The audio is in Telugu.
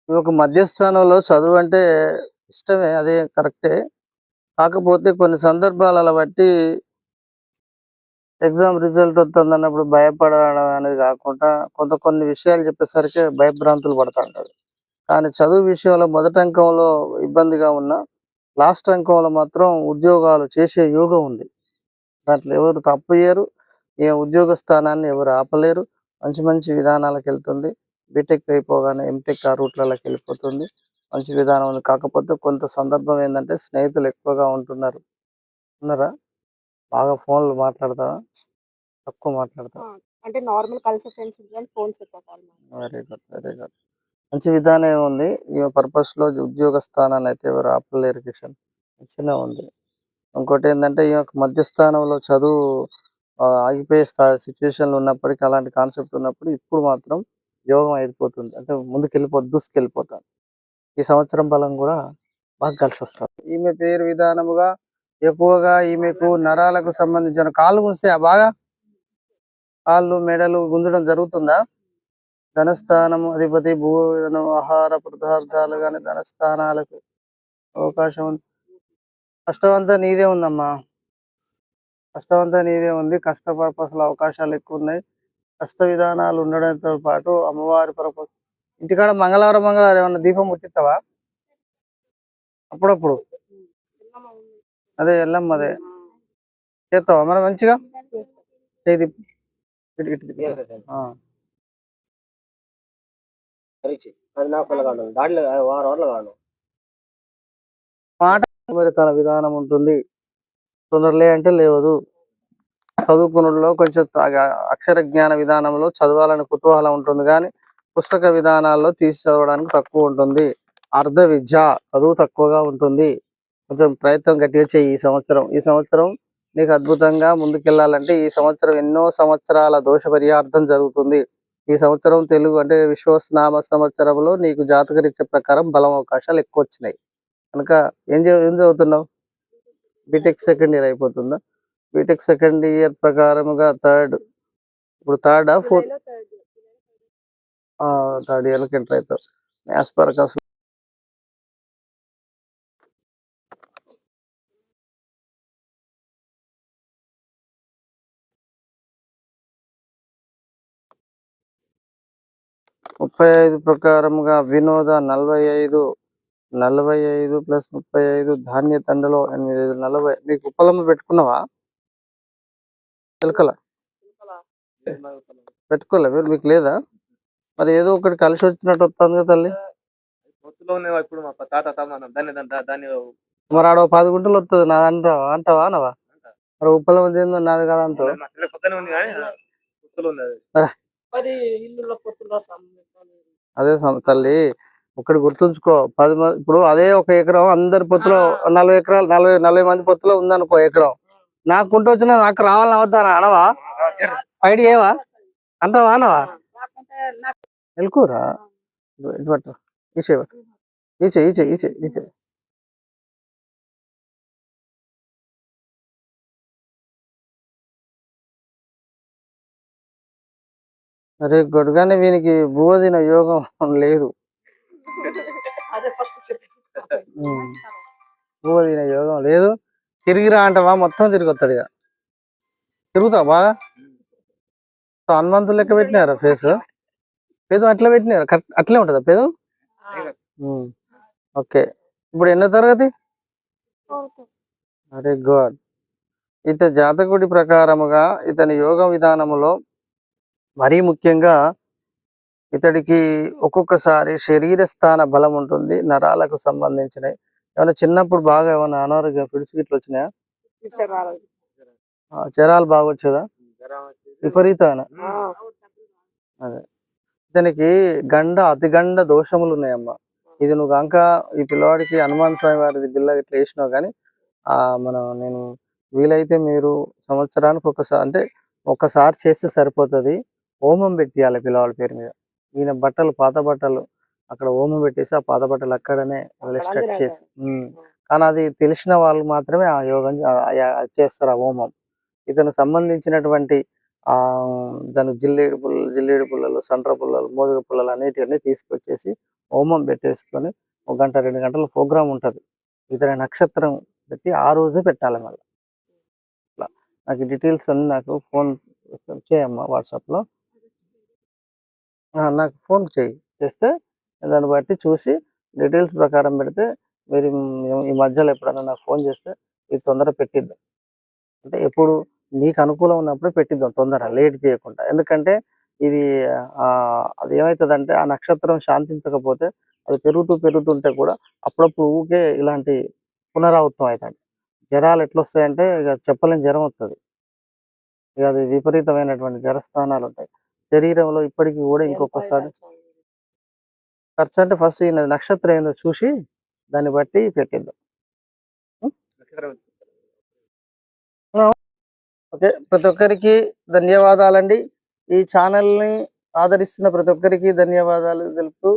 ఒక మధ్యస్థానంలో చదువు అంటే ఇష్టమే, అదే కరెక్టే. కాకపోతే కొన్ని సందర్భాలను బట్టి ఎగ్జామ్ రిజల్ట్ వస్తుందన్నప్పుడు భయపడడం అనేది కాకుండా కొన్ని విషయాలు చెప్పేసరికి భయభ్రాంతులు పడతా ఉంటారు. కానీ చదువు విషయంలో మొదటి అంకంలో ఇబ్బందిగా ఉన్న లాస్ట్ అంకంలో మాత్రం ఉద్యోగాలు చేసే యోగం ఉంది. దాంట్లో ఎవరు తప్పు చేయరు. ఏ ఉద్యోగ స్థానాన్ని ఎవరు ఆపలేరు. మంచి మంచి విధానాలకెళ్తుంది. బీటెక్ అయిపోగానే ఎంటెక్ ఆ రూట్‌లలోకి వెళ్ళిపోతుంది. మంచి విధానం ఉంది. కాకపోతే కొంత సందర్భం ఏందంటే స్నేహితులు ఎక్కువగా ఉంటున్నారు. ఉన్నారా? బాగా ఫోన్‌లు మాట్లాడతావా? తక్కువ మాట్లాడతావా? అంటే నార్మల్ కలిసే ఫ్రెండ్స్ ఉంటారు కానీ ఫోన్స్ ఎక్కువ కాల్ మాట్లాడతారు. Very good. Very good. మంచి విధానమే ఉంది. ఈమె పర్పస్‌లో ఉద్యోగ స్థానాన్నయితే ఎవరు ఆపలేరు కిషన్. మంచిగానే ఉంది. ఇంకోటేందంటే ఈ యొక్క మధ్య స్థానంలో చదువు ఆగిపోయే సిట్యుయేషన్‌లో ఉన్నప్పటికీ అలాంటి కాన్సెప్ట్ ఉన్నప్పుడు ఇప్పుడు మాత్రం యోగం అయిపోతుంది. అంటే దూసుకెళ్ళిపోతాను. ఈ సంవత్సరం బలం కూడా బాగా కలిసొస్తది. ఈమె పేరు విధానముగా ఎక్కువగా ఈమెకు నరాలకు సంబంధించిన కాళ్ళు గుంజుతాయా బాగా? కాళ్ళు, మెడలు గుంజడం జరుగుతుందా? ధనస్థానము అధిపతి భూను ఆహార పదార్థాలు గాని ధనస్థానాలకు అవకాశం ఉంది. కష్టమంతా నీదే ఉందమ్మా. కష్టమంతా నీదే ఉంది. కష్ట పర్పస్‌లో అవకాశాలు ఎక్కువున్నాయి. కష్ట విధానాలు ఉండడంతో పాటు అమ్మవారి పర్పస్ ఇంటికాడ మంగళవారం ఏమన్నా దీపం ముట్టిస్తావా? అప్పుడప్పుడు. అదే ఎల్లమ్మదే. చేస్తావా మరి మంచిగా? చేయి తిప్పు. ఇటు ఇటు తిప్పు. ఆ. మాట మరి తన విధానం ఉంటుంది. తొందరలే అంటే లేవదు. చదువుకునుడులో కొంచెం అక్షర జ్ఞాన విధానంలో చదవాలని కుతూహలం ఉంటుంది కానీ పుస్తక విధానాల్లో తీసి చదవడానికి తక్కువ ఉంటుంది. అర్ధ విద్య చదువు తక్కువగా ఉంటుంది. కొంచెం ప్రయత్నం గట్టిగా చెయ్యి ఈ సంవత్సరం నీకు అద్భుతంగా ముందుకెళ్ళాలంటే ఈ సంవత్సరం ఎన్నో సంవత్సరాల దోష పరిహార్థం జరుగుతుంది. ఈ సంవత్సరం తెలుగు అంటే విశ్వస్నామ సంవత్సరంలో నీకు జాతకరీత్యా ప్రకారం బలం అవకాశాలు ఎక్కువ వచ్చినాయి కనుక ఏం చదువుతున్నావు? బీటెక్ సెకండ్ ఇయర్ అయిపోతుందా? బీటెక్ సెకండ్ ఇయర్ ప్రకారముగా ఇప్పుడు థర్డా ఫోర్త్? థర్డ్ ఇయర్కి ఎంటర్ అవుతావు. మ్యాథ్స్ పర్పస్ 35 ప్రకారముగా వినోద 45 ప్లస్ 35 ధాన్య తండలో 8 40. నీకు ఉప్పలమ్మ పెట్టుకున్నావా? చిలకల పెట్టుకోలే మీకు లేదా? మరి ఏదో ఒకటి కలిసి వచ్చినట్టు వస్తుంది కదా తల్లి. మరి ఆడ 10 గుంటలు వస్తుంది నాది అంటావా అనవా? మరి ఉప్పలమ్మ చేందో నాది కదా అంటావు. అదే తల్లి ఒకటి గుర్తుంచుకో. 10 ఇప్పుడు అదే ఒక ఎకరం అందరి పొత్తులో 40 ఎకరాలు 40 మంది పొత్తులో ఉందనుకో ఎకరం. నాకు కుంట వచ్చినా నాకు రావాలని అవుతానా అనవా? ఫైట్ చేయవా అంటావా అనవా? వెళ్ళుకోరా పట్టు ఈచే. అరే గొడగానే వీనికి భూవదిన యోగం లేదు. భూవదిన యోగం లేదు. తిరిగిరా అంటావా? మొత్తం తిరిగి వస్తాడు. ఇక తిరుగుతావు బాగా. హనుమంతులు లెక్క పెట్టినారా ఫేస్? పేద అట్లా పెట్టినారా? అట్లే ఉంటుందా పేద? ఓకే. ఇప్పుడు ఎన్నో తరగతి? Very good. జాతకుడి ప్రకారముగా ఇతని యోగ విధానములో మరీ ముఖ్యంగా ఇతడికి ఒక్కొక్కసారి శరీర స్థాన బలం ఉంటుంది. నరాలకు సంబంధించినవి ఏమైనా చిన్నప్పుడు బాగా ఏమైనా అనారోగ్యం పిడిచిగిట్లు వచ్చినాయా? జ్వరాలు బాగా వచ్చేదా? విపరీతమైన అదే ఇతనికి అతిగండ దోషములు ఉన్నాయమ్మా. ఇది నువ్వు కనుక ఈ పిల్లవాడికి హనుమాన్ స్వామి వారిది బిల్ల ఇట్లా వేసినావు కానీ నేను వీలైతే మీరు సంవత్సరానికి ఒకసారి చేస్తే సరిపోతుంది. హోమం పెట్టియాలి పిల్లవాడి పేరు మీద. ఈయన పాత బట్టలు అక్కడ హోమం పెట్టేసి ఆ పాత బట్టలు అక్కడనే స్ట్రక్ చేసి కానీ అది తెలిసిన వాళ్ళు మాత్రమే ఆ యోగం చేస్తారు ఆ హోమం. ఇతను సంబంధించినటువంటి దానికి జిల్లేడు పుల్లలు, సండ్ర పుల్లలు, మోదుగ పుల్లలు అన్నిటివన్నీ తీసుకొచ్చేసి హోమం పెట్టేసుకొని 1 గంట 2 గంటల ప్రోగ్రామ్ ఉంటది. ఇతర నక్షత్రం పెట్టి ఆ రోజే పెట్టాలి మళ్ళీ. ఇట్లా నాకు డీటెయిల్స్ అన్నీ నాకు ఫోన్ చేయమ్మా వాట్సాప్లో. నాకు ఫోన్ చేస్తే దాన్ని బట్టి చూసి డీటెయిల్స్ ప్రకారం పెడితే మీరు ఈ మధ్యలో ఎప్పుడైనా నాకు ఫోన్ చేస్తే ఇది తొందరగా పెట్టిద్దాం. అంటే ఎప్పుడు నీకు అనుకూలం ఉన్నప్పుడు పెట్టిద్దాం తొందర లేట్ చేయకుండా. ఎందుకంటే ఇది అది ఏమవుతుందంటే ఆ నక్షత్రం శాంతించకపోతే అది పెరుగుతుంటే కూడా అప్పుడప్పుడు ఊకే ఇలాంటి పునరావృతం అవుతాయి. జ్వరాలు ఎట్లొస్తాయంటే ఇక చెప్పలేని జ్వరం వస్తుంది. ఇక అది విపరీతమైనటువంటి జ్వరస్థానాలు ఉంటాయి శరీరంలో. ఇప్పటికీ కూడా ఇంకొకసారి ఖర్చు అంటే ఫస్ట్ ఈ నక్షత్రం ఏందో చూసి దాన్ని బట్టి పెట్టిద్దాం. ఓకే, ప్రతి ఒక్కరికి ధన్యవాదాలండి. ఈ ఛానల్ని ఆదరిస్తున్న ప్రతి ఒక్కరికి ధన్యవాదాలు తెలుపుతూ